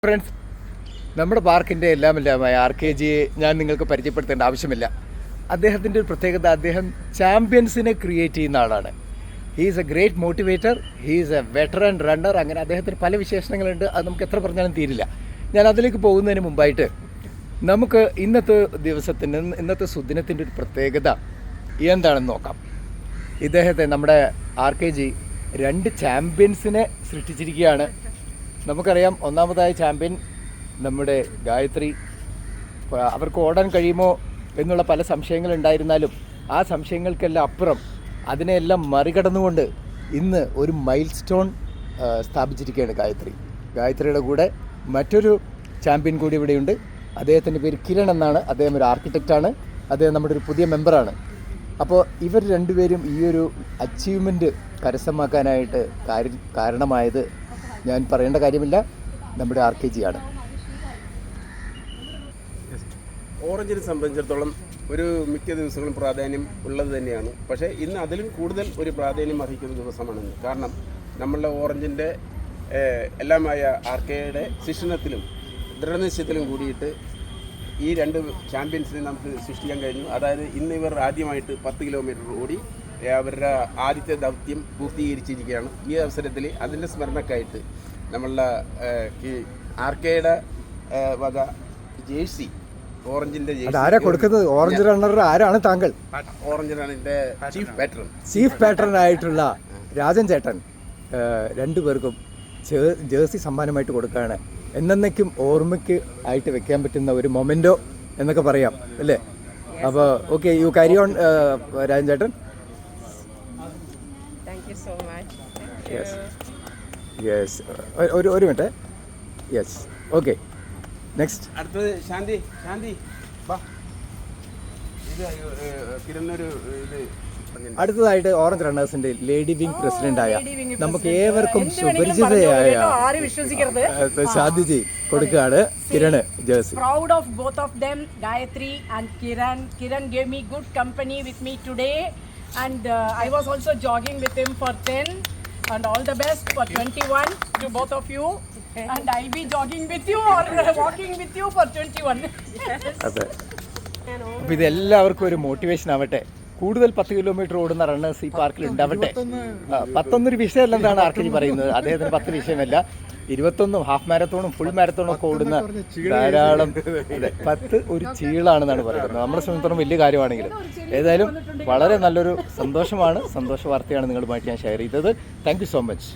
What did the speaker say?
Friends, നമ്മുടെ പാർക്കിൻ്റെ എല്ലാമായ RKG ഞാൻ നിങ്ങൾക്ക് പരിചയപ്പെടുത്തേണ്ട ആവശ്യമില്ല. അദ്ദേഹത്തിൻ്റെ ഒരു പ്രത്യേകത, അദ്ദേഹം ചാമ്പ്യൻസിനെ ക്രിയേറ്റ് ചെയ്യുന്ന ആളാണ്. He is A great motivator, he is A veteran runner. അങ്ങനെ അദ്ദേഹത്തിന് പല വിശേഷണങ്ങളുണ്ട്, അത് നമുക്ക് എത്ര പറഞ്ഞാലും തീരില്ല. ഞാൻ അതിലേക്ക് പോകുന്നതിന് മുമ്പായിട്ട് നമുക്ക് ഇന്നത്തെ സുദിനത്തിൻ്റെ ഒരു പ്രത്യേകത എന്താണെന്ന് നോക്കാം. ഇദ്ദേഹത്തെ നമ്മുടെ RKG 2 ചാമ്പ്യൻസിനെ സൃഷ്ടിച്ചിരിക്കുകയാണ്. നമുക്കറിയാം, ഒന്നാമതായ ചാമ്പ്യൻ നമ്മുടെ ഗായത്രി. അവർക്ക് ഓടാൻ കഴിയുമോ എന്നുള്ള പല സംശയങ്ങളുണ്ടായിരുന്നാലും ആ സംശയങ്ങൾക്കെല്ലാം അപ്പുറം അതിനെയെല്ലാം മറികടന്നുകൊണ്ട് ഇന്ന് ഒരു മൈൽ സ്റ്റോൺ സ്ഥാപിച്ചിരിക്കുകയാണ് ഗായത്രിയുടെ കൂടെ മറ്റൊരു ചാമ്പ്യൻ കൂടി ഇവിടെയുണ്ട്. അദ്ദേഹത്തിൻ്റെ പേര് കിരൺ എന്നാണ്. അദ്ദേഹം ഒരു ആർക്കിടെക്റ്റാണ്. അദ്ദേഹം നമ്മുടെ ഒരു പുതിയ മെമ്പറാണ്. അപ്പോൾ ഇവർ രണ്ടുപേരും ഈ ഒരു അച്ചീവ്മെൻറ്റ് കരസ്ഥമാക്കാനായിട്ട് കാരണമായത് ഞാൻ പറയേണ്ട കാര്യമില്ല, നമ്മുടെ RKG ആണ്. ഓറഞ്ചിനെ സംബന്ധിച്ചിടത്തോളം ഒരു മിക്ക ദിവസങ്ങളും പ്രാധാന്യം ഉള്ളത് തന്നെയാണ്. പക്ഷേ ഇന്ന് അതിലും കൂടുതൽ ഒരു പ്രാധാന്യം അർഹിക്കുന്ന ദിവസമാണെന്ന്. കാരണം നമ്മളുടെ ഓറഞ്ചിൻ്റെ എല്ലാമായ RKയുടെ ശിക്ഷണത്തിലും ദൃഢനിശ്ചയത്തിലും കൂടിയിട്ട് ഈ 2 ചാമ്പ്യൻസിനെ നമുക്ക് സൃഷ്ടിക്കാൻ കഴിഞ്ഞു. അതായത് ഇന്ന് ഇവർ ആദ്യമായിട്ട് 10 കിലോമീറ്റർ ഓടി അവരുടെ ആദ്യത്തെ ദൗത്യം പൂർത്തീകരിച്ചിരിക്കുകയാണ്. ഈ അവസരത്തിൽ അതിൻ്റെ സ്മരണക്കായിട്ട് നമ്മളുടെ RKയുടെ വക ജേഴ്സി, ഓറഞ്ചിൻ്റെ ആരാ കൊടുക്കുന്നത്? ഓറഞ്ച് റണ്ണർ ആരാണ് താങ്കൾ? ഓറഞ്ച് റണ്ണിൻ്റെ ചീഫ് പാട്രനായിട്ടുള്ള രാജൻ ചേട്ടൻ 2 പേർക്കും ജേഴ്സി സമ്മാനമായിട്ട് കൊടുക്കുകയാണ്. എന്നേക്കും ഓർമ്മയ്ക്ക് ആയിട്ട് വെക്കാൻ പറ്റുന്ന ഒരു മൊമെൻറ്റോ എന്നൊക്കെ പറയാം അല്ലേ? അപ്പോൾ okay, U carry on Rajan ചേട്ടൻ. So much. Yes. ഒരു മിനിറ്റ്. Yes, okay. നെക്സ്റ്റ് അടുത്തത് ശാന്തി വാ. ഇത് കിരണ്ണൊരു ഇത് അടുത്തതായിട്ട് ഓറഞ്ച് റണ്ണേഴ്സിന്റെ ലേഡി വിംഗ് പ്രസിഡന്റായ നമുക്ക് ഏവർക്കും സുപരിചിതയായ ശാന്തിജി കൊടുക്കുകയാണ് Kiran jersey. Proud of both of them, Gayatri and Kiran. Kiran gave me good company with me today. And I was also jogging with him for 10, and all the best for 21 to both of you. And I'll be jogging with you or walking with you for 21. അതെ, അപ്പോൾ ഇതെല്ലാവർക്കും ഒരു motivation ആവട്ടെ. കൂടുതൽ 10 kilometre ഓടുന്ന runners ഈ പാർക്കിൽ ഉണ്ടാവട്ടെ. 11 ഒരു വിഷയമല്ല എന്നാണ് RKG പറയുന്നത്. അദ്ദേഹത്തിന് 10 വിഷയമല്ല, 21 ഹാഫ് മാരത്തോണും ഫുൾ മാരത്തോണും ഒക്കെ ഓടുന്ന ധാരാളം. 10 ഒരു ചീളാണെന്നാണ് പറയുന്നത്. നമ്മളെ സംബന്ധിച്ചിടത്തോളം വലിയ കാര്യമാണെങ്കിലും ഏതായാലും വളരെ നല്ലൊരു സന്തോഷ വാർത്തയാണ് നിങ്ങളുമായിട്ട് ഞാൻ ഷെയർ ചെയ്തത്. Thank you so much.